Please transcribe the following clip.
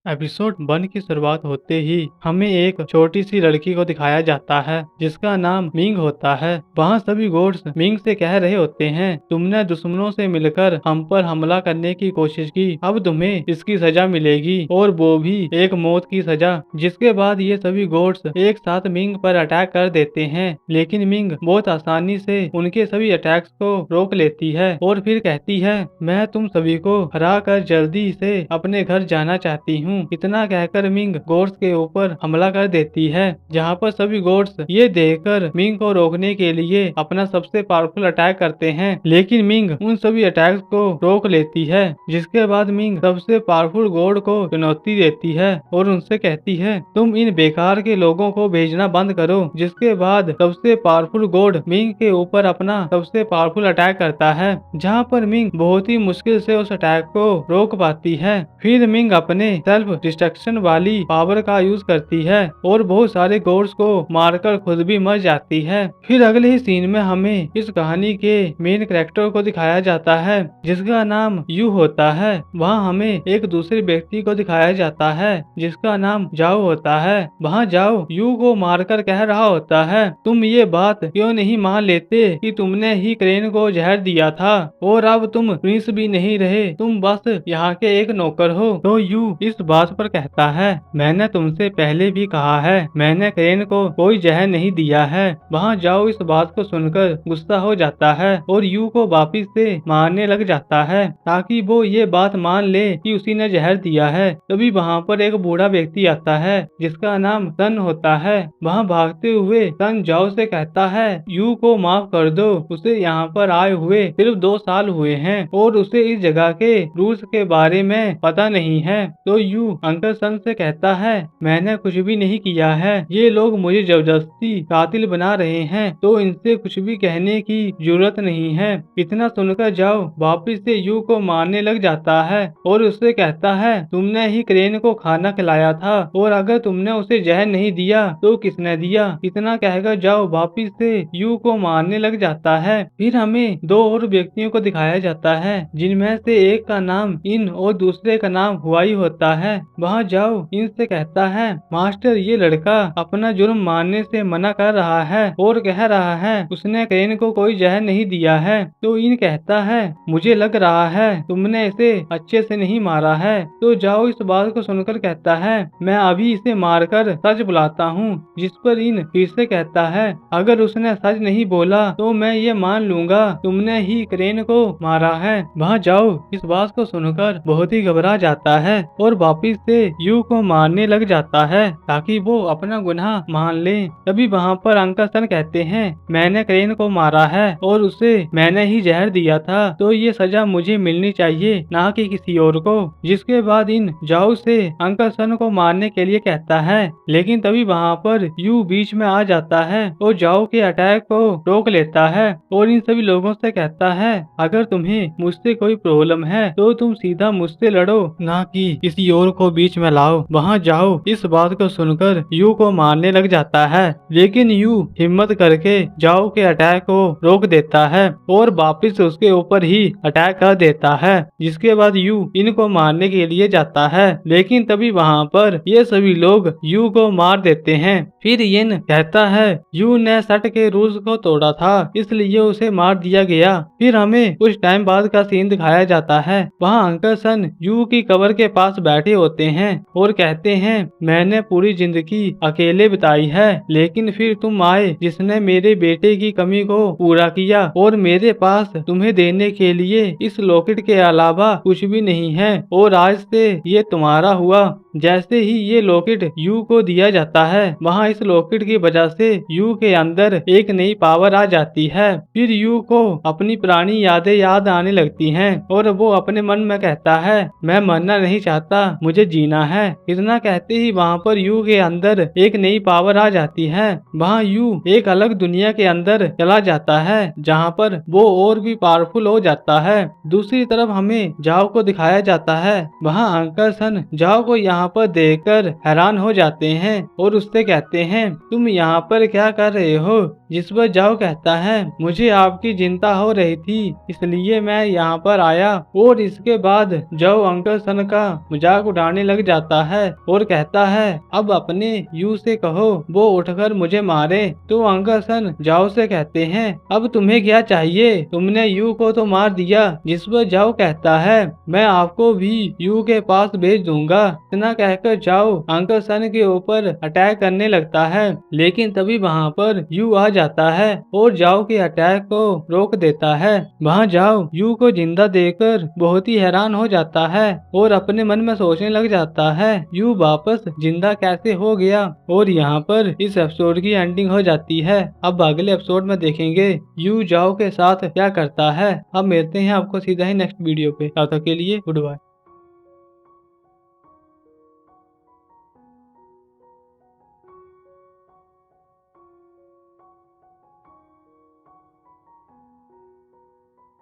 Episode 1 की शुरुआत होते ही हमें एक छोटी सी लड़की को दिखाया जाता है जिसका नाम मिंग होता है। वहाँ सभी गोड्स मिंग से कह रहे होते हैं, तुमने दुश्मनों से मिलकर हम पर हमला करने की कोशिश की, अब तुम्हें इसकी सजा मिलेगी और वो भी एक मौत की सजा। जिसके बाद ये सभी गोड्स एक साथ मिंग पर अटैक कर देते हैं, लेकिन मिंग बहुत आसानी से उनके सभी अटैक्स को रोक लेती है और फिर कहती है, मैं तुम सभी को हरा कर जल्दी से अपने घर जाना चाहती हूँ। इतना कहकर मिंग गोड्स के ऊपर हमला कर देती है, जहाँ पर सभी गोड्स ये देखकर मिंग को रोकने के लिए अपना सबसे पावरफुल अटैक करते हैं, लेकिन मिंग उन सभी अटैक्स को रोक लेती है। जिसके बाद मिंग सबसे पावरफुल गॉड को चुनौती देती है और उनसे कहती है, तुम इन बेकार के लोगों को भेजना बंद करो। जिसके बाद सबसे पावरफुल गॉड मिंग के ऊपर अपना सबसे पावरफुल अटैक करता है, जहाँ पर मिंग बहुत ही मुश्किल से उस अटैक को रोक पाती है। फिर मिंग अपने सेल्फ डिस्ट्रक्शन वाली पावर का यूज करती है और बहुत सारे गॉड्स को मारकर खुद भी मर जाती है। फिर अगले ही सीन में हमें इस कहानी के मेन कैरेक्टर को दिखाया जाता है जिसका नाम यू होता है। वहाँ हमें एक दूसरे व्यक्ति को दिखाया जाता है जिसका नाम जाओ होता है। वहाँ जाओ यू को मारकर कह रहा होता है, तुम ये बात क्यों नहीं मान लेते कि तुमने ही क्रेन को जहर दिया था और अब तुम प्रिंस भी नहीं रहे, तुम बस यहाँ के एक नौकर हो। तो यू इस बात पर कहता है, मैंने तुमसे पहले भी कहा है, मैंने क्रेन को कोई जहर नहीं दिया है। वहाँ जाओ इस बात को सुनकर गुस्सा हो जाता है और यू को वापिस से मारने लग जाता है ताकि वो ये बात मान ले कि उसी ने जहर दिया है। तभी वहाँ पर एक बूढ़ा व्यक्ति आता है जिसका नाम सन होता है। वहाँ भागते हुए सन जाओ से कहता है, यू को माफ कर दो, उसे यहाँ पर आए हुए सिर्फ 2 साल हुए हैं और उसे इस जगह के रूल्स के बारे में पता नहीं है। तो यू अंकल सन से कहता है, मैंने कुछ भी नहीं किया है, ये लोग मुझे जबरदस्ती कातिल बना रहे हैं, तो इनसे कुछ भी कहने की जरूरत नहीं है। इतना सुनकर जाओ वापिस से यू को मारने लग जाता है और उससे कहता है, तुमने ही क्रेन को खाना खिलाया था और अगर तुमने उसे जहर नहीं दिया तो किसने दिया। इतना कहकर जाओ वापिस से यू को मारने लग जाता है। फिर हमें 2 और व्यक्तियों को दिखाया जाता है जिनमें से एक का नाम इन और दूसरे का नाम हुआई होता है। वहाँ जाओ इनसे कहता है, मास्टर ये लड़का अपना जुर्म मानने से मना कर रहा है और कह रहा है उसने क्रेन को कोई जहर नहीं दिया है। तो इन कहता है, मुझे लग रहा है तुमने इसे अच्छे से नहीं मारा है। तो जाओ इस बात को सुनकर कहता है, मैं अभी इसे मारकर सच बुलाता हूँ। जिस पर इन फिर से कहता है, अगर उसने सच नहीं बोला तो मैं ये मान लूंगा तुमने ही क्रेन को मारा है। वहाँ जाओ इस बात को सुनकर बहुत ही घबरा जाता है और वापिस से यू को मारने लग जाता है ताकि वो अपना गुनाह मान ले। तभी वहाँ पर अंकल सन कहते हैं, मैंने क्रेन को मारा है और उसे मैंने ही जहर दिया था, तो ये सजा मुझे मिलनी चाहिए ना कि किसी और को। जिसके बाद इन जाओ से अंकल सन को मारने के लिए कहता है, लेकिन तभी वहाँ पर यू बीच में आ जाता है और जाओ के अटैक को रोक लेता है और इन सभी लोगों से कहता है, अगर तुम्हें मुझसे कोई प्रॉब्लम है तो तुम सीधा मुझसे लड़ो, ना कि किसी और को बीच में लाओ। वहाँ जाओ इस बात को सुनकर यू को मारने लग जाता है, लेकिन यू हिम्मत करके जाओ के अटैक को रोक देता है और वापिस उसके ऊपर ही अटैक कर देता है। जिसके बाद यू इनको मारने के लिए जाता है, लेकिन तभी वहाँ पर ये सभी लोग यू को मार देते हैं। फिर यिन कहता है, यू ने सट के रूल्स को तोड़ा था इसलिए उसे मार दिया गया। फिर हमें कुछ टाइम बाद का सीन दिखाया जाता है। वहाँ अंकल सन यू की कब्र के पास बैठे होते हैं और कहते हैं, मैंने पूरी जिंदगी अकेले बिताई है, लेकिन फिर तुम आए जिसने मेरे बेटे की कमी को पूरा किया और मेरे पास तुम्हें देने के लिए इस लॉकेट के अलावा कुछ भी नहीं है और आज से ये तुम्हारा हुआ। जैसे ही ये लॉकेट यू को दिया जाता है, वहाँ इस लॉकेट की वजह से यू के अंदर एक नई पावर आ जाती है। फिर यू को अपनी पुरानी यादें याद आने लगती हैं और वो अपने मन में कहता है, मैं मरना नहीं चाहता, मुझे जीना है। इतना कहते ही वहाँ पर यू के अंदर एक नई पावर आ जाती है। वहाँ यू एक अलग दुनिया के अंदर चला जाता है जहाँ पर वो और भी पावरफुल हो जाता है। दूसरी तरफ हमें जाओ को दिखाया जाता है। वहाँ अंकल सन जाओ को यहाँ पर देखकर हैरान हो जाते हैं और उससे कहते हैं, तुम यहाँ पर क्या कर रहे हो। जिस पर जाओ कहता है, मुझे आपकी चिंता हो रही थी इसलिए मैं यहाँ पर आया। और इसके बाद जाओ अंकल सन का मजाक डांटने लग जाता है और कहता है अब अपने यू से कहो वो उठकर मुझे मारे। तो अंकल सन जाओ से कहते हैं अब तुम्हें क्या चाहिए, तुमने यू को तो मार दिया। जिस पर जाओ कहता है मैं आपको भी यू के पास भेज दूंगा। इतना कहकर जाओ अंकल सन के ऊपर अटैक करने लगता है, लेकिन तभी वहाँ पर यू आ जाता है और जाओ के अटैक को रोक देता है। वहाँ जाओ यू को जिंदा देखकर बहुत ही हैरान हो जाता है और अपने मन में सोचने लग जाता है यू वापस जिंदा कैसे हो गया। और यहाँ पर इस एपिसोड की एंडिंग हो जाती है। अब अगले एपिसोड में देखेंगे यू जाओ के साथ क्या करता है। अब मिलते हैं आपको सीधा ही नेक्स्ट वीडियो पे, तब तक के लिए गुड बाय।